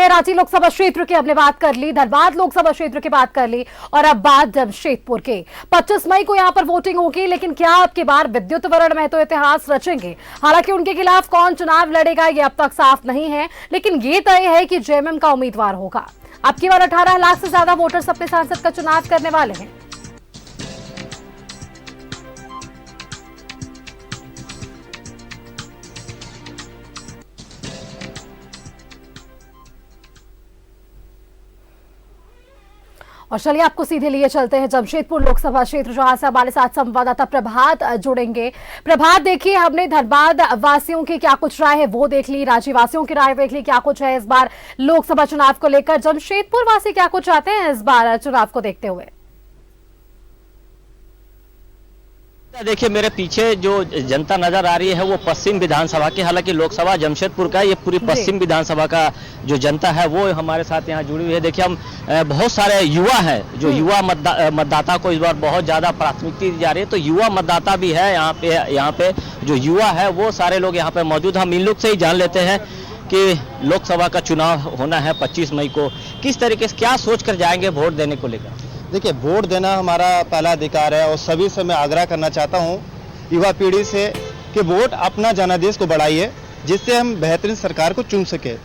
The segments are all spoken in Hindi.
चलिए रांची लोकसभा क्षेत्र की हमने बात कर ली, धनबाद लोकसभा क्षेत्र की बात कर ली और अब बात जमशेदपुर के। 25 मई को यहां पर वोटिंग होगी, लेकिन क्या अब की बार विद्युत वरण महतो इतिहास रचेंगे? हालांकि उनके खिलाफ कौन चुनाव लड़ेगा ये अब तक साफ नहीं है, लेकिन ये तय है कि जेएमएम का उम्मीदवार होगा। अब की बार 18 लाख से ज्यादा वोटर्स अपने सांसद का चुनाव करने वाले हैं। और चलिए आपको सीधे लिए चलते हैं जमशेदपुर लोकसभा क्षेत्र, जहां से हमारे साथ संवाददाता प्रभात जुड़ेंगे। प्रभात, देखिए हमने धनबाद वासियों की क्या कुछ राय है वो देख ली, रांची वासियों की राय देख ली, क्या कुछ है इस बार लोकसभा चुनाव को लेकर, जमशेदपुर वासी क्या कुछ चाहते हैं इस बार चुनाव को देखते हुए? देखिए मेरे पीछे जो जनता नजर आ रही है वो पश्चिम विधानसभा की, हालांकि लोकसभा जमशेदपुर का, ये पूरी पश्चिम विधानसभा का जो जनता है वो हमारे साथ यहाँ जुड़ी हुई है। देखिए हम बहुत सारे युवा हैं, जो युवा मतदाता को इस बार बहुत ज्यादा प्राथमिकता दी जा रही है, तो युवा मतदाता भी है यहाँ पे जो युवा है वो सारे लोग यहाँ पे मौजूद। हम इन लोग से ही जान लेते हैं कि लोकसभा का चुनाव होना है 25 मई को, किस तरीके से क्या सोच कर जाएंगे वोट देने को लेकर? देखिए, वोट देना हमारा पहला अधिकार है और सभी से मैं आग्रह करना चाहता हूं युवा पीढ़ी से कि वोट अपना जनादेश को बढ़ाइए, जिससे हम बेहतरीन सरकार को चुन सके।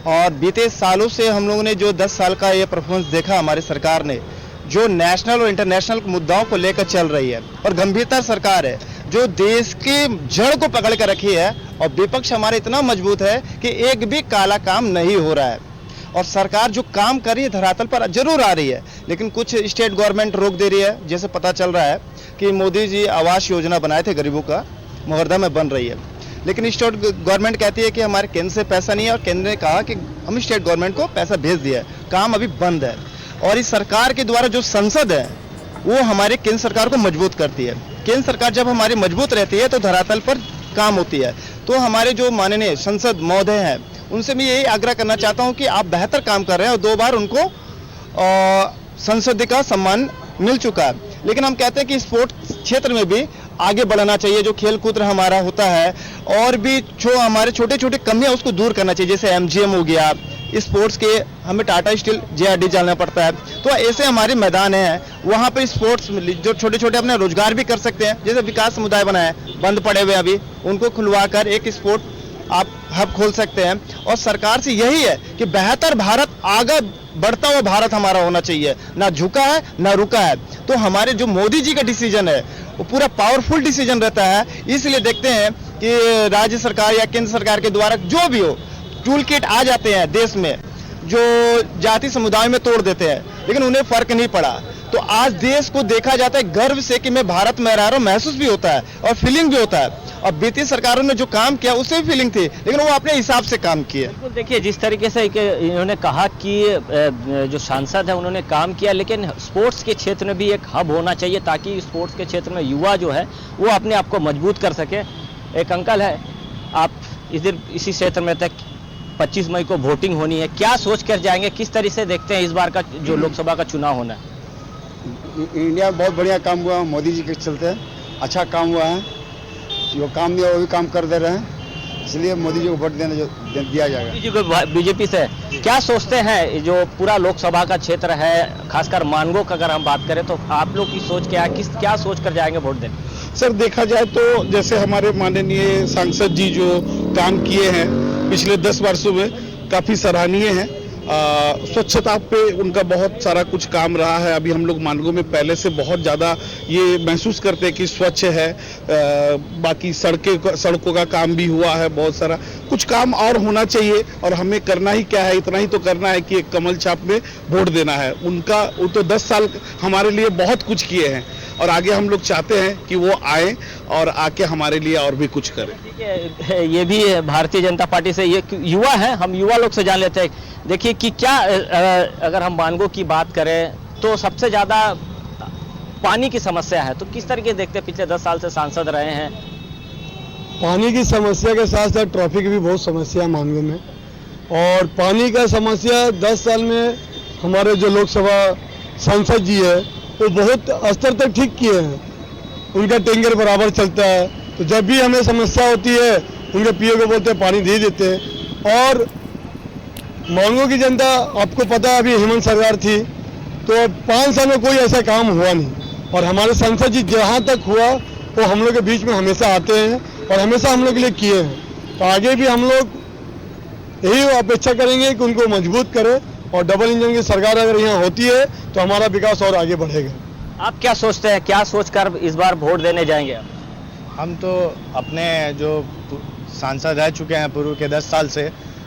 और बीते सालों से हम लोगों ने जो 10 साल का ये परफॉर्मेंस देखा, हमारी सरकार ने जो नेशनल और इंटरनेशनल मुद्दाओं को लेकर चल रही है और गंभीरता सरकार है, जो देश की जड़ को पकड़ कर रखी है, और विपक्ष हमारा इतना मजबूत है कि एक भी काला काम नहीं हो रहा है। और सरकार जो काम कर रही है धरातल पर जरूर आ रही है, लेकिन कुछ स्टेट गवर्नमेंट रोक दे रही है। जैसे पता चल रहा है कि मोदी जी आवास योजना बनाए थे गरीबों का, मुहर्रम में बन रही है, लेकिन स्टेट गवर्नमेंट कहती है कि हमारे केंद्र से पैसा नहीं है, और केंद्र ने कहा कि हम स्टेट गवर्नमेंट को पैसा भेज दिया है, काम अभी बंद है। और इस सरकार के द्वारा जो संसद है वो हमारे केंद्र सरकार को मजबूत करती है। केंद्र सरकार जब हमारी मजबूत रहती है तो धरातल पर काम होती है। तो हमारे जो माननीय संसद महोदय हैं उनसे मैं यही आग्रह करना चाहता हूं कि आप बेहतर काम कर रहे हैं और 2 बार उनको संसद का सम्मान मिल चुका है, लेकिन हम कहते हैं कि स्पोर्ट्स क्षेत्र में भी आगे बढ़ना चाहिए। जो खेल कूद हमारा होता है और भी जो हमारे छोटे छोटे कमियां उसको दूर करना चाहिए, जैसे एमजीएम हो गया, स्पोर्ट्स के हमें टाटा स्टील जेआरडी जाना पड़ता है, तो ऐसे हमारे मैदान हैं वहाँ पे स्पोर्ट्स जो छोटे छोटे अपने रोजगार भी कर सकते हैं। जैसे विकास समुदाय बनाए बंद पड़े हुए अभी, उनको खुलवा कर एक स्पोर्ट आप हब खोल सकते हैं। और सरकार से यही है कि बेहतर भारत, आगे बढ़ता हुआ भारत हमारा होना चाहिए, ना झुका है ना रुका है। तो हमारे जो मोदी जी का डिसीजन है वो पूरा पावरफुल डिसीजन रहता है, इसलिए देखते हैं कि राज्य सरकार या केंद्र सरकार के द्वारा जो भी हो टूल किट आ जाते हैं देश में, जो जाति समुदाय में तोड़ देते हैं, लेकिन उन्हें फर्क नहीं पड़ा। तो आज देश को देखा जाता है गर्व से कि मैं भारत में रह रहा हूं, महसूस भी होता है और फीलिंग भी होता है। और बीती सरकारों ने जो काम किया उससे भी फीलिंग थी, लेकिन वो अपने हिसाब से काम किए। देखिए जिस तरीके से इन्होंने कहा कि जो सांसद है उन्होंने काम किया, लेकिन स्पोर्ट्स के क्षेत्र में भी एक हब होना चाहिए ताकि स्पोर्ट्स के क्षेत्र में युवा जो है वो अपने आप को मजबूत कर सके। एक अंकल है, आप इसी क्षेत्र में तक 25 मई को वोटिंग होनी है, क्या सोच कर जाएंगे, किस तरह से देखते हैं इस बार का जो लोकसभा का चुनाव होना है? इंडिया में बहुत बढ़िया काम हुआ, मोदी जी के चलते अच्छा काम हुआ है, जो काम दिया वो भी काम कर दे रहे हैं, इसलिए मोदी जी को वोट दिया जाएगा। मोदी जी को बीजेपी से क्या सोचते हैं? जो पूरा लोकसभा का क्षेत्र है, खासकर मानगो का अगर हम बात करें, तो आप लोग की सोच क्या सोच कर जाएंगे वोट देने? सर देखा जाए तो जैसे हमारे माननीय सांसद जी जो काम किए हैं पिछले 10 वर्षों में काफी सराहनीय है। स्वच्छता पे उनका बहुत सारा कुछ काम रहा है। अभी हम लोग मानगो में पहले से बहुत ज़्यादा ये महसूस करते हैं कि स्वच्छ है। बाकी सड़कों का काम भी हुआ है, बहुत सारा कुछ काम और होना चाहिए, और हमें करना ही क्या है, इतना ही तो करना है कि एक कमल छाप में वोट देना है। वो तो 10 साल हमारे लिए बहुत कुछ किए हैं, और आगे हम लोग चाहते हैं कि वो आए और आके हमारे लिए और भी कुछ करें। ये भी भारतीय जनता पार्टी से ये युवा है, हम युवा लोग से जान लेते हैं। देखिए कि क्या अगर हम मानगो की बात करें तो सबसे ज्यादा पानी की समस्या है, तो किस तरीके से देखते हैं? पिछले 10 साल से सांसद रहे हैं। पानी की समस्या के साथ साथ ट्रैफिक की भी बहुत समस्या है मानगो में, और पानी का समस्या 10 साल में हमारे जो लोकसभा सांसद जी है वो बहुत स्तर तक ठीक किए हैं। उनका टैंकर बराबर चलता है, तो जब भी हमें समस्या होती है उनके पीओ को बोलते हैं पानी दे देते हैं। और मानगो की जनता, आपको पता है अभी हेमंत सरकार थी तो 5 साल में कोई ऐसा काम हुआ नहीं, और हमारे सांसद जी जहाँ तक हुआ वो हम लोग के बीच में हमेशा आते हैं और हमेशा हम लोग के लिए किए हैं। तो आगे भी हम लोग यही अपेक्षा करेंगे कि उनको मजबूत करें, और डबल इंजन की सरकार अगर यहाँ होती है तो हमारा विकास और आगे बढ़ेगा। आप क्या सोचते हैं, क्या सोचकर इस बार वोट देने जाएंगे आप? हम तो अपने जो सांसद रह चुके हैं पूर्व के 10 साल से,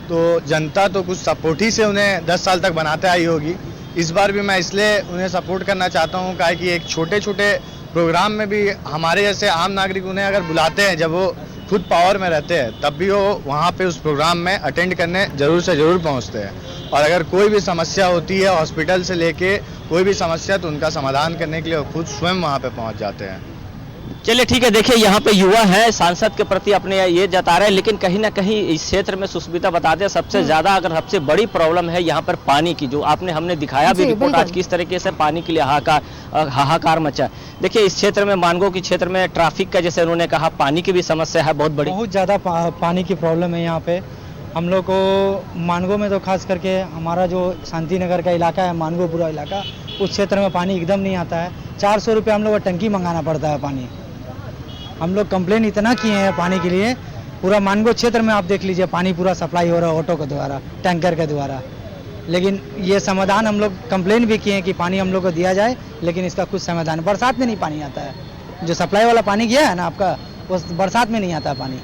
तो जनता तो कुछ सपोर्ट ही से उन्हें 10 साल तक बनाते आई होगी। इस बार भी मैं इसलिए उन्हें सपोर्ट करना चाहता हूं काहे कि एक छोटे छोटे प्रोग्राम में भी हमारे जैसे आम नागरिक उन्हें अगर बुलाते हैं, जब वो खुद पावर में रहते हैं, तब भी वो वहाँ पे उस प्रोग्राम में अटेंड करने जरूर से जरूर पहुँचते हैं। और अगर कोई भी समस्या होती है हॉस्पिटल से लेके कोई भी समस्या, तो उनका समाधान करने के लिए वो खुद स्वयं वहाँ पे पहुँच जाते हैं। चलिए ठीक है, देखिए यहाँ पे युवा है, सांसद के प्रति अपने ये जता रहे हैं, लेकिन कहीं ना कहीं इस क्षेत्र में सुष्मिता बता दें सबसे ज्यादा अगर सबसे बड़ी प्रॉब्लम है यहाँ पर पानी की, जो हमने दिखाया भी रिपोर्ट आज किस तरीके से पानी के लिए हाहाकार मचा। देखिए इस क्षेत्र में, मानगो के क्षेत्र में ट्रैफिक का, जैसे उन्होंने कहा, पानी की भी समस्या है बहुत बड़ी, बहुत ज़्यादा पानी की प्रॉब्लम है यहाँ पे। हम लोग को मानगो में तो खास करके हमारा जो शांति नगर का इलाका है, मानगो पूरा इलाका, उस क्षेत्र में पानी एकदम नहीं आता है। 400 रुपये हम लोग को टंकी मंगाना पड़ता है पानी। हम लोग कंप्लेन इतना किए हैं पानी के लिए, पूरा मानगो क्षेत्र में आप देख लीजिए पानी पूरा सप्लाई हो रहा है ऑटो के द्वारा, टैंकर के द्वारा। लेकिन ये समाधान हम लोग कंप्लेन भी किए हैं कि पानी हम लोग को दिया जाए, लेकिन इसका कुछ समाधान, बरसात में नहीं पानी आता है। जो सप्लाई वाला पानी गया है ना आपका, वो बरसात में नहीं आता है पानी।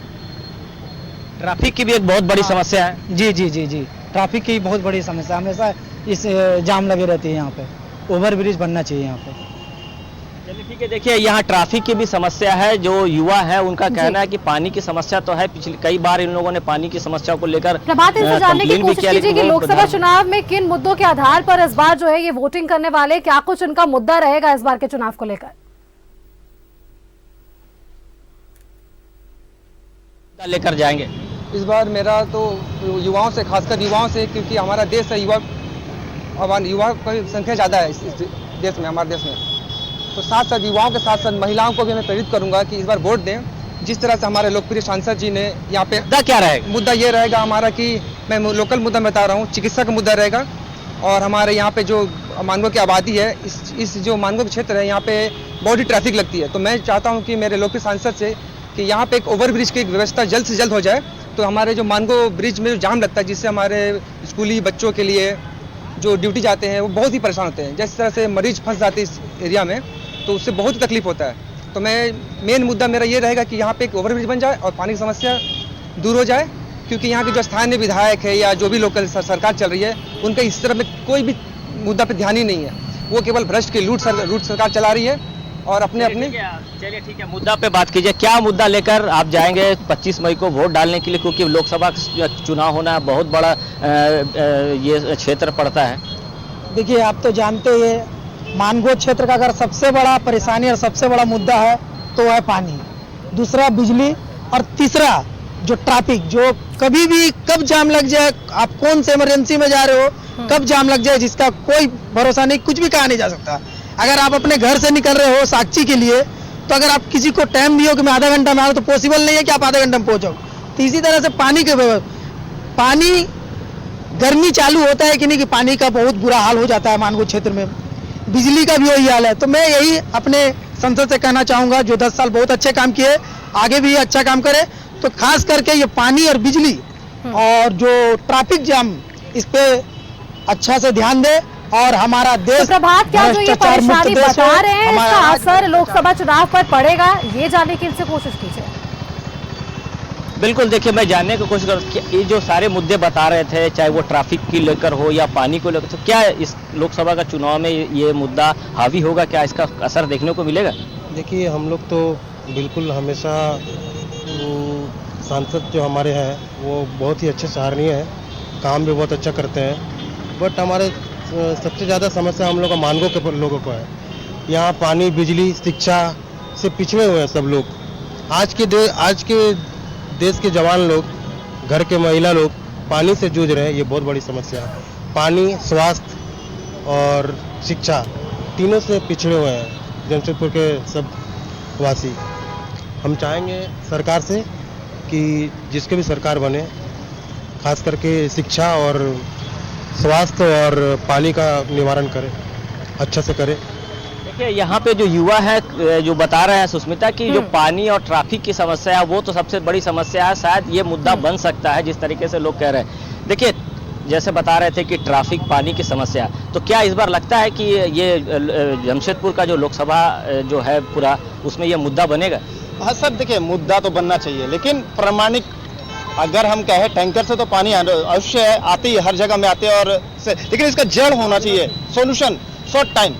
ट्रैफिक की भी एक बहुत बड़ी समस्या है। जी जी जी जी, ट्रैफिक की बहुत बड़ी समस्या, हमेशा इस जाम लगे रहती है यहाँ पे। ओवर ब्रिज बनना चाहिए यहाँ पे। चलिए ठीक है, देखिए यहाँ ट्रैफिक की भी समस्या है। जो युवा है उनका कहना है कि पानी की समस्या तो है, पिछले कई बार इन लोगों ने पानी की समस्या को लेकर प्रभात इनसे जानने की कोशिश कीजिए कि लोकसभा चुनाव में किन मुद्दों के आधार पर इस बार जो है ये वोटिंग करने वाले, क्या कुछ उनका मुद्दा रहेगा इस बार के चुनाव को लेकर? लेकर जाएंगे इस बार मेरा तो युवाओं से, खासकर युवाओं से, क्योंकि हमारा देश है युवा की संख्या ज़्यादा है इस देश में, हमारे देश में। तो साथ साथ युवाओं के साथ साथ महिलाओं को भी मैं प्रेरित करूंगा कि इस बार वोट दें। जिस तरह से हमारे लोकप्रिय सांसद जी ने यहाँ पे, मुद्दा क्या रहेगा? मुद्दा ये रहेगा हमारा कि मैं लोकल मुद्दा बता रहा हूँ, चिकित्सा का मुद्दा रहेगा। और हमारे यहाँ पे जो मानगो की आबादी है, इस जो मानगो का क्षेत्र है, यहाँ पे बहुत ही ट्रैफिक लगती है। तो मैं चाहता हूँ कि मेरे लोकप्रिय सांसद से कि यहाँ पे एक ओवर ब्रिज की व्यवस्था जल्द से जल्द हो जाए। तो हमारे जो मानगो ब्रिज में जो जाम लगता है, जिससे हमारे स्कूली बच्चों के लिए जो ड्यूटी जाते हैं वो बहुत ही परेशान होते हैं। जिस तरह से मरीज फंस जाते हैं इस एरिया में, तो उससे बहुत ही तकलीफ होता है। तो मैं मेन मुद्दा मेरा ये रहेगा कि यहाँ पे एक ओवर ब्रिज बन जाए और पानी की समस्या दूर हो जाए। क्योंकि यहाँ के जो स्थानीय विधायक है या जो भी लोकल सरकार चल रही है, उनका इस तरह में कोई भी मुद्दा पे ध्यान ही नहीं है। वो केवल भ्रष्ट की लूट सरकार चला रही है और अपने चलिए ठीक है, मुद्दा पे बात कीजिए। क्या मुद्दा लेकर आप जाएंगे 25 मई को वोट डालने के लिए? क्योंकि लोकसभा चुनाव होना बहुत बड़ा ये क्षेत्र पड़ता है। देखिए आप तो जानते ही हैं, मानगो क्षेत्र का अगर सबसे बड़ा परेशानी और सबसे बड़ा मुद्दा है तो है पानी, दूसरा बिजली, और तीसरा जो ट्रैफिक, जो कभी भी कब जाम लग जाए, आप कौन से इमरजेंसी में जा रहे हो, कब जाम लग जाए जिसका कोई भरोसा नहीं, कुछ भी कहा नहीं जा सकता। अगर आप अपने घर से निकल रहे हो साक्षी के लिए, तो अगर आप किसी को टाइम दियो कि मैं आधा घंटा में आ रहा हूं, तो पॉसिबल नहीं है कि आप आधे घंटे में पहुंचो। तो इसी तरह से पानी गर्मी चालू होता है कि नहीं, कि पानी का बहुत बुरा हाल हो जाता है मानगो क्षेत्र में। बिजली का भी वही हाल है। तो मैं यही अपने संसद से कहना चाहूंगा, जो 10 साल बहुत अच्छे काम किए, आगे भी अच्छा काम करे। तो खास करके ये पानी और बिजली और जो ट्रैफिक जाम, इस पे अच्छा से ध्यान दे और हमारा देश। तो प्रभात, क्या जो ये परेशानी बता रहे हैं, इसका असर लोकसभा चुनाव पर पड़ेगा, ये जानने की इनसे कोशिश कीजिए। बिल्कुल, देखिए मैं जानने की कोशिश करूँ, ये जो सारे मुद्दे बता रहे थे, चाहे वो ट्रैफिक की लेकर हो या पानी को लेकर, तो क्या इस लोकसभा का चुनाव में ये मुद्दा हावी होगा? क्या इसका असर देखने को मिलेगा? देखिए हम लोग तो बिल्कुल हमेशा सांसद जो हमारे हैं वो बहुत ही अच्छे सराहनीय है, काम भी बहुत अच्छा करते हैं। बट हमारे सबसे ज़्यादा समस्या हम लोग का मानगो के लोगों को है। यहाँ पानी, बिजली, शिक्षा से पिछड़े हुए हैं सब लोग। आज के देश के जवान लोग, घर के महिला लोग पानी से जूझ रहे हैं, ये बहुत बड़ी समस्या है। पानी, स्वास्थ्य और शिक्षा तीनों से पिछड़े हुए हैं जमशेदपुर के सब वासी। हम चाहेंगे सरकार से कि जिसके भी सरकार बने, खास करके शिक्षा और स्वास्थ्य और पानी का निवारण करे, अच्छा से करे। देखिए यहाँ पे जो युवा है जो बता रहे हैं सुष्मिता कि जो पानी और ट्रैफिक की समस्या है वो तो सबसे बड़ी समस्या है, शायद ये मुद्दा बन सकता है जिस तरीके से लोग कह रहे हैं। देखिए जैसे बता रहे थे कि ट्रैफिक पानी की समस्या, तो क्या इस बार लगता है कि ये जमशेदपुर का जो लोकसभा जो है पूरा उसमें ये मुद्दा बनेगा? हाँ सर, देखिए मुद्दा तो बनना चाहिए, लेकिन प्रामाणिक अगर हम कहें टैंकर से तो पानी अवश्य है, आते ही हर जगह में आते हैं और लेकिन इसका जड़ होना चाहिए, solution short time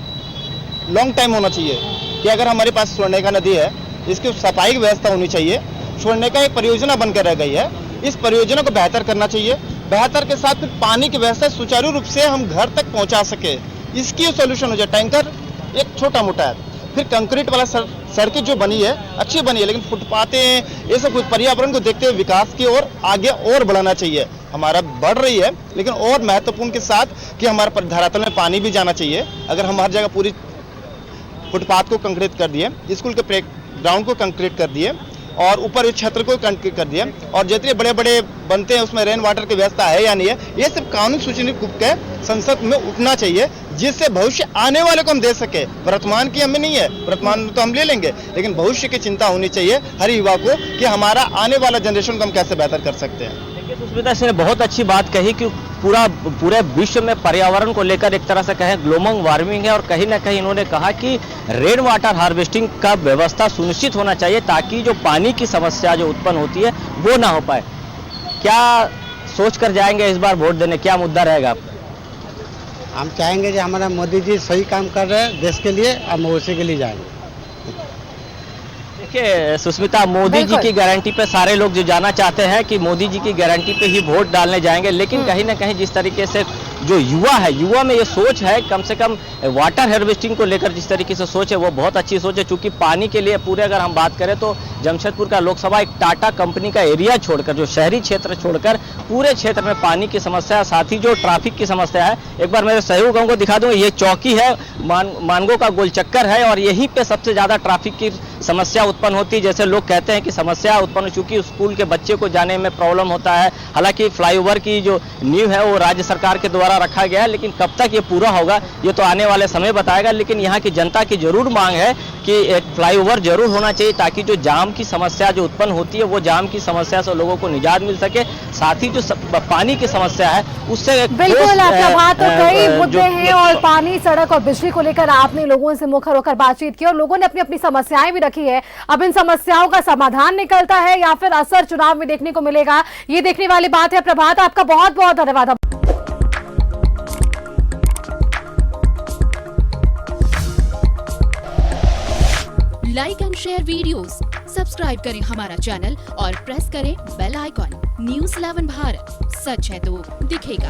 long time होना चाहिए कि अगर हमारे पास स्वर्णरेखा नदी है इसकी सफाई की व्यवस्था होनी चाहिए। स्वर्णरेखा एक परियोजना बनकर रह गई है, इस परियोजना को बेहतर करना चाहिए, बेहतर के साथ फिर पानी की व्यवस्था सुचारू रूप से हम घर तक पहुंचा सके, इसकी सॉल्यूशन हो जाए। टैंकर एक छोटा मोटा है, फिर कंक्रीट वाला सड़कें जो बनी है अच्छी बनी है, लेकिन फुटपाथें ये सब कुछ पर्यावरण को देखते हुए विकास की ओर आगे और बढ़ाना चाहिए। हमारा बढ़ रही है लेकिन और महत्वपूर्ण के साथ कि हमारे धरातल में पानी भी जाना चाहिए। अगर हम हर जगह पूरी फुटपाथ को कंक्रीट कर दिए, स्कूल के प्ले ग्राउंड को कंक्रीट कर दिए और ऊपर इस क्षेत्र को कंक्रीट कर दिए और जितने बड़े बड़े बनते हैं उसमें रेन वाटर की व्यवस्था है या नहीं है, ये सब कानून सूचना रूप के संसद में उठना चाहिए जिससे भविष्य आने वाले को हम दे सके। वर्तमान की हमें नहीं है, वर्तमान तो हम ले लेंगे, लेकिन भविष्य की चिंता होनी चाहिए हर युवा को कि हमारा आने वाला जनरेशन को हम कैसे बेहतर कर सकते हैं। देखिए सुष्मिता सिंह ने बहुत अच्छी बात कही कि पूरे विश्व में पर्यावरण को लेकर एक तरह से कहें ग्लोबल वार्मिंग है और कहीं ना कहीं इन्होंने कहा कि रेन वाटर हार्वेस्टिंग का व्यवस्था सुनिश्चित होना चाहिए ताकि जो पानी की समस्या जो उत्पन्न होती है वो ना हो पाए। क्या सोच कर जाएंगे इस बार वोट देने, क्या मुद्दा रहेगा आपका? हम चाहेंगे कि हमारा मोदी जी सही काम कर रहे हैं देश के लिए, हम उसी के लिए जाएंगे। देखिए सुष्मिता, मोदी जी की गारंटी पे सारे लोग जो जाना चाहते हैं कि मोदी जी की गारंटी पे ही वोट डालने जाएंगे, लेकिन कहीं ना कहीं जिस तरीके से जो युवा है, युवा में ये सोच है कम से कम वाटर हार्वेस्टिंग को लेकर जिस तरीके से सोच है वो बहुत अच्छी सोच है। क्योंकि पानी के लिए पूरे अगर हम बात करें तो जमशेदपुर का लोकसभा एक टाटा कंपनी का एरिया छोड़कर, जो शहरी क्षेत्र छोड़कर पूरे क्षेत्र में पानी की समस्या, साथ ही जो ट्रैफिक की समस्या है। एक बार मेरे सहयोगियों को दिखा दूं, ये चौकी है, मानगो का गोल चक्कर है और यहीं पे सबसे ज्यादा ट्रैफिक की समस्या उत्पन्न होती है। जैसे लोग कहते हैं कि समस्या उत्पन्न चूंकि स्कूल के बच्चे को जाने में प्रॉब्लम होता है। हालांकि फ्लाईओवर की जो नींव है वो राज्य सरकार के द्वारा रखा गया है, लेकिन कब तक ये पूरा होगा ये तो आने वाले समय बताएगा। लेकिन यहाँ की जनता की जरूर मांग है कि एक फ्लाईओवर जरूर होना चाहिए ताकि जो जाम की समस्या जो उत्पन्न होती है वो जाम की समस्या से लोगों को निजात मिल सके। साथ ही जो पानी की समस्या है उससे बिल्कुल आपका बात तो कई मुद्दे हैं और पानी, सड़क और बिजली को लेकर आपने लोगों से मुखर होकर बातचीत की और लोगों ने अपनी अपनी समस्याएं भी रखी है। अब इन समस्याओं का समाधान निकलता है या फिर असर चुनाव में देखने को मिलेगा, ये देखने वाली बात है। प्रभात, आपका बहुत बहुत धन्यवाद। Like and share videos, subscribe करें हमारा चैनल और प्रेस करें बेल आइकॉन। न्यूज़ 11 भारत, सच है तो दिखेगा।